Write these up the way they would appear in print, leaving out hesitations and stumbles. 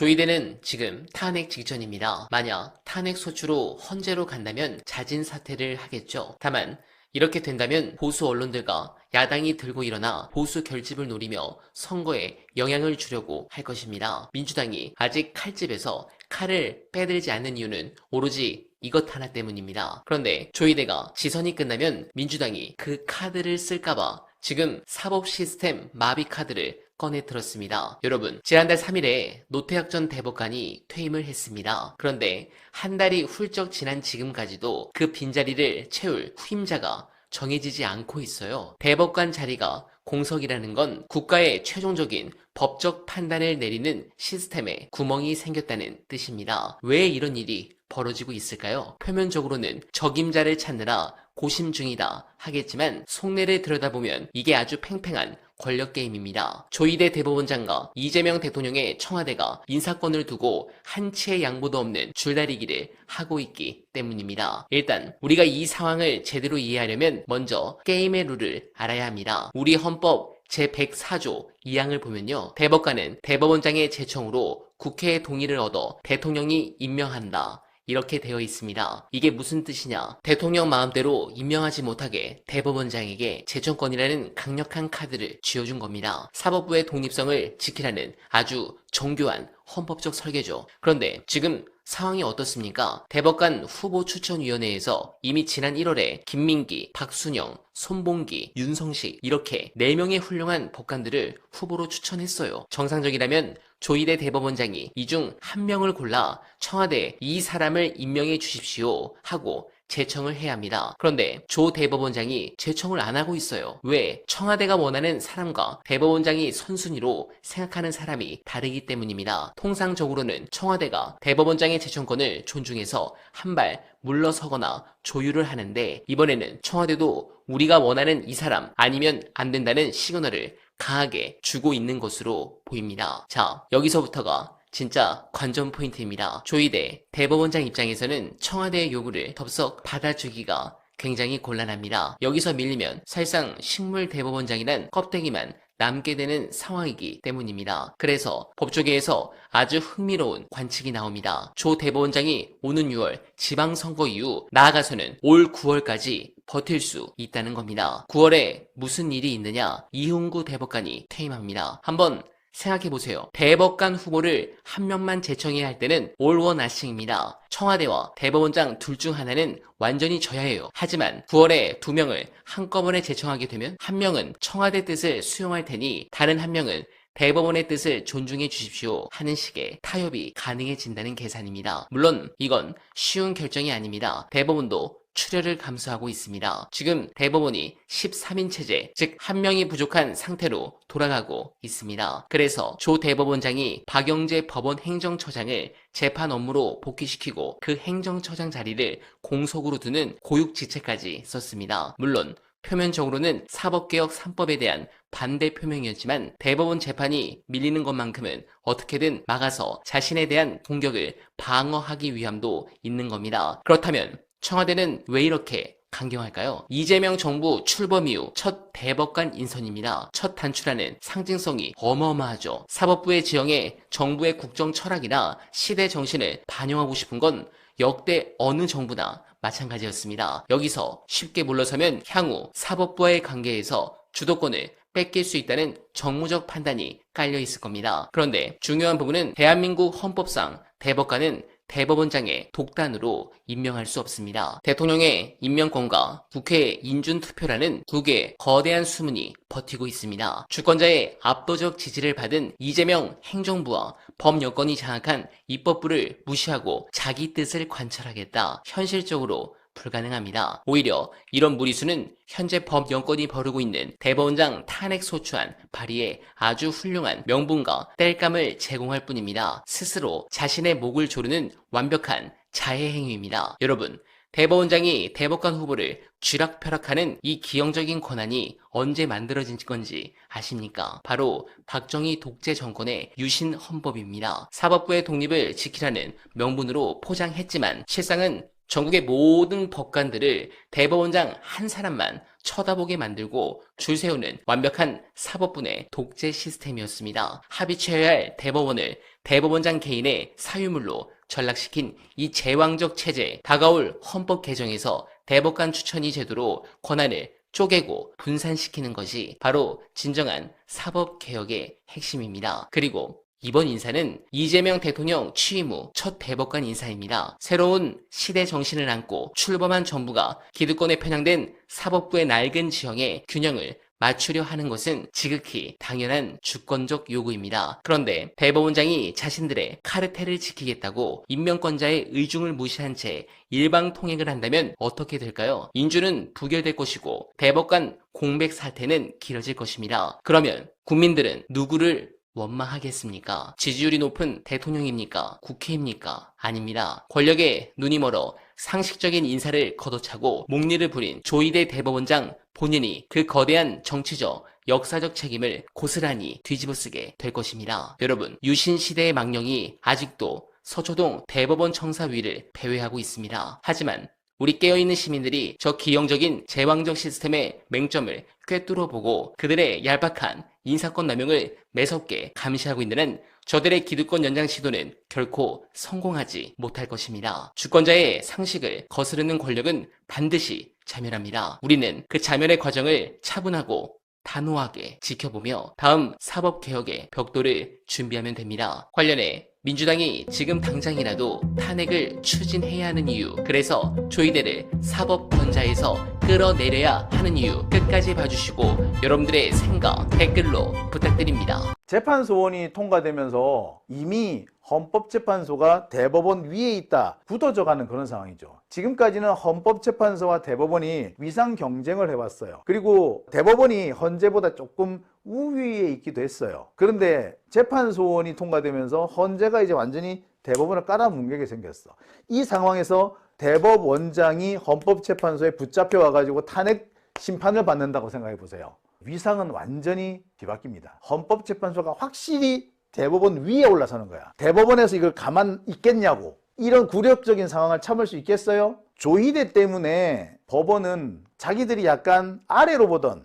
조이대는 지금 탄핵 직전입니다. 만약 탄핵 소추로 헌재로 간다면 자진 사퇴를 하겠죠. 다만 이렇게 된다면 보수 언론들과 야당이 들고 일어나 보수 결집을 노리며 선거에 영향을 주려고 할 것입니다. 민주당이 아직 칼집에서 칼을 빼들지 않는 이유는 오로지 이것 하나 때문입니다. 그런데 조이대가 지선이 끝나면 민주당이 그 카드를 쓸까봐 지금 사법 시스템 마비 카드를 꺼내 들었습니다. 여러분, 지난달 3일에 노태학 전 대법관이 퇴임을 했습니다. 그런데 한 달이 훌쩍 지난 지금까지도 그 빈자리를 채울 후임자가 정해지지 않고 있어요. 대법관 자리가 공석이라는 건 국가의 최종적인 법적 판단을 내리는 시스템에 구멍이 생겼다는 뜻입니다. 왜 이런 일이 벌어지고 있을까요? 표면적으로는 적임자를 찾느라 고심 중이다 하겠지만 속내를 들여다보면 이게 아주 팽팽한 권력 게임입니다. 조이대 대법원장과 이재명 대통령의 청와대가 인사권을 두고 한치의 양보도 없는 줄다리기를 하고 있기 때문입니다. 일단 우리가 이 상황을 제대로 이해하려면 먼저 게임의 룰을 알아야 합니다. 우리 헌법 제104조 2항을 보면요. 대법관은 대법원장의 제청으로 국회의 동의를 얻어 대통령이 임명한다. 이렇게 되어 있습니다. 이게 무슨 뜻이냐? 대통령 마음대로 임명하지 못하게 대법원장에게 제청권이라는 강력한 카드를 쥐어준 겁니다. 사법부의 독립성을 지키라는 아주 정교한 헌법적 설계죠. 그런데 지금 상황이 어떻습니까? 대법관 후보추천위원회에서 이미 지난 1월에 김민기, 박순영, 손봉기, 윤성식 이렇게 4명의 훌륭한 법관들을 후보로 추천했어요. 정상적이라면 조이대 대법원장이 이 중 한 명을 골라 청와대에 이 사람을 임명해 주십시오 하고 제청을 해야 합니다. 그런데 조 대법원장이 제청을 안 하고 있어요. 왜? 청와대가 원하는 사람과 대법원장이 선순위로 생각하는 사람이 다르기 때문입니다. 통상적으로는 청와대가 대법원장의 제청권을 존중해서 한 발 물러서거나 조율을 하는데 이번에는 청와대도 우리가 원하는 이 사람 아니면 안 된다는 시그널을 강하게 주고 있는 것으로 보입니다. 자, 여기서부터가 진짜 관전 포인트입니다. 조이대 대법원장 입장에서는 청와대의 요구를 덥석 받아주기가 굉장히 곤란합니다. 여기서 밀리면 사실상 식물 대법원장이란 껍데기만 남게 되는 상황이기 때문입니다. 그래서 법조계에서 아주 흥미로운 관측이 나옵니다. 조 대법원장이 오는 6월 지방선거 이후 나아가서는 올 9월까지 버틸 수 있다는 겁니다. 9월에 무슨 일이 있느냐? 이훈구 대법관이 퇴임합니다. 한번 생각해보세요. 대법관 후보를 한 명만 제청해야 할 때는 올원 아싱입니다. 청와대와 대법원장 둘 중 하나는 완전히 져야 해요. 하지만 9월에 2명을 한꺼번에 제청하게 되면 한 명은 청와대 뜻을 수용할 테니 다른 한 명은 대법원의 뜻을 존중해 주십시오 하는 식의 타협이 가능해진다는 계산입니다. 물론 이건 쉬운 결정이 아닙니다. 대법원도 출혈을 감수하고 있습니다. 지금 대법원이 13인 체제, 즉 한 명이 부족한 상태로 돌아가고 있습니다. 그래서 조 대법원장이 박영재 법원 행정처장을 재판 업무로 복귀시키고 그 행정처장 자리를 공석으로 두는 고육지책까지 썼습니다. 물론 표면적으로는 사법개혁 3법에 대한 반대 표명이었지만 대법원 재판이 밀리는 것만큼은 어떻게든 막아서 자신에 대한 공격을 방어하기 위함도 있는 겁니다. 그렇다면 청와대는 왜 이렇게 강경할까요? 이재명 정부 출범 이후 첫 대법관 인선입니다. 첫 단추라는 상징성이 어마어마하죠. 사법부의 지형에 정부의 국정 철학이나 시대 정신을 반영하고 싶은 건 역대 어느 정부나 마찬가지였습니다. 여기서 쉽게 물러서면 향후 사법부와의 관계에서 주도권을 뺏길 수 있다는 정무적 판단이 깔려 있을 겁니다. 그런데 중요한 부분은 대한민국 헌법상 대법관은 대법원장의 독단으로 임명할 수 없습니다. 대통령의 임명권과 국회의 인준투표라는 두 개의 거대한 수문이 버티고 있습니다. 주권자의 압도적 지지를 받은 이재명 행정부와 법여건이 장악한 입법부를 무시하고 자기 뜻을 관철하겠다. 현실적으로 불가능합니다. 오히려 이런 무리수는 현재 법 연건이 벌이고 있는 대법원장 탄핵 소추안 발의에 아주 훌륭한 명분과 땔감을 제공할 뿐입니다. 스스로 자신의 목을 조르는 완벽한 자해 행위입니다. 여러분, 대법원장이 대법관 후보를 쥐락펴락하는 이 기형적인 권한이 언제 만들어진 건지 아십니까? 바로 박정희 독재 정권의 유신 헌법입니다. 사법부의 독립을 지키라는 명분으로 포장했지만 실상은 전국의 모든 법관들을 대법원장 한 사람만 쳐다보게 만들고 줄 세우는 완벽한 사법부의 독재 시스템이었습니다. 합의체해야 할 대법원을 대법원장 개인의 사유물로 전락시킨 이 제왕적 체제, 다가올 헌법 개정에서 대법관 추천위 제도로 권한을 쪼개고 분산시키는 것이 바로 진정한 사법개혁의 핵심입니다. 그리고 이번 인사는 이재명 대통령 취임 후 첫 대법관 인사입니다. 새로운 시대 정신을 안고 출범한 정부가 기득권에 편향된 사법부의 낡은 지형에 균형을 맞추려 하는 것은 지극히 당연한 주권적 요구입니다. 그런데 대법원장이 자신들의 카르텔을 지키겠다고 임명권자의 의중을 무시한 채 일방통행을 한다면 어떻게 될까요? 인주는 부결될 것이고 대법관 공백 사태는 길어질 것입니다. 그러면 국민들은 누구를 원망하겠습니까? 지지율이 높은 대통령입니까? 국회입니까? 아닙니다. 권력에 눈이 멀어 상식적인 인사를 걷어차고 목리를 부린 조희대 대법원장 본인이 그 거대한 정치적, 역사적 책임을 고스란히 뒤집어쓰게 될 것입니다. 여러분, 유신시대의 망령이 아직도 서초동 대법원 청사위를 배회하고 있습니다. 하지만 우리 깨어있는 시민들이 저 기형적인 제왕적 시스템의 맹점을 꿰뚫어보고 그들의 얄팍한 인사권 남용을 매섭게 감시하고 있는 한 저들의 기득권 연장 시도는 결코 성공하지 못할 것입니다. 주권자의 상식을 거스르는 권력은 반드시 자멸합니다. 우리는 그 자멸의 과정을 차분하고 단호하게 지켜보며 다음 사법개혁의 벽돌을 준비하면 됩니다. 관련해 민주당이 지금 당장이라도 탄핵을 추진해야 하는 이유, 그래서 조희대를 사법권자에서 끌어내려야 하는 이유 끝까지 봐주시고 여러분들의 생각 댓글로 부탁드립니다. 재판소원이 통과되면서 이미 헌법재판소가 대법원 위에 있다 굳어져 가는 그런 상황이죠. 지금까지는 헌법재판소와 대법원이 위상 경쟁을 해왔어요. 그리고 대법원이 헌재보다 조금 우위에 있기도 했어요. 그런데 재판소원이 통과되면서 헌재가 이제 완전히 대법원을 깔아뭉개게 생겼어. 이 상황에서 대법원장이 헌법재판소에 붙잡혀 와가지고 탄핵 심판을 받는다고 생각해 보세요. 위상은 완전히 뒤바뀝니다. 헌법재판소가 확실히 대법원 위에 올라서는 거야. 대법원에서 이걸 가만 있겠냐고. 이런 굴욕적인 상황을 참을 수 있겠어요? 조희대 때문에 법원은 자기들이 약간 아래로 보던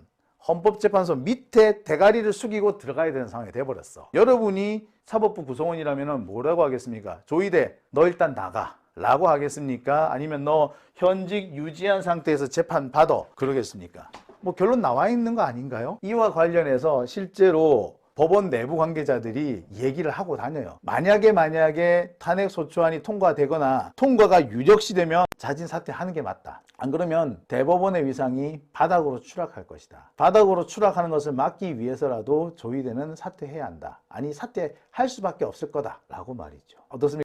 헌법재판소 밑에 대가리를 숙이고 들어가야 되는 상황이 돼버렸어. 여러분이 사법부 구성원이라면 뭐라고 하겠습니까? 조희대 너 일단 나가 라고 하겠습니까? 아니면 너 현직 유지한 상태에서 재판 받아 그러겠습니까? 뭐 결론 나와 있는 거 아닌가요? 이와 관련해서 실제로 법원 내부 관계자들이 얘기를 하고 다녀요. 만약에 탄핵소추안이 통과되거나 통과가 유력시되면 자진 사퇴하는 게 맞다. 안 그러면 대법원의 위상이 바닥으로 추락할 것이다. 바닥으로 추락하는 것을 막기 위해서라도 조희대는 사퇴해야 한다. 아니 사퇴할 수밖에 없을 거다 라고 말이죠. 어떻습니까?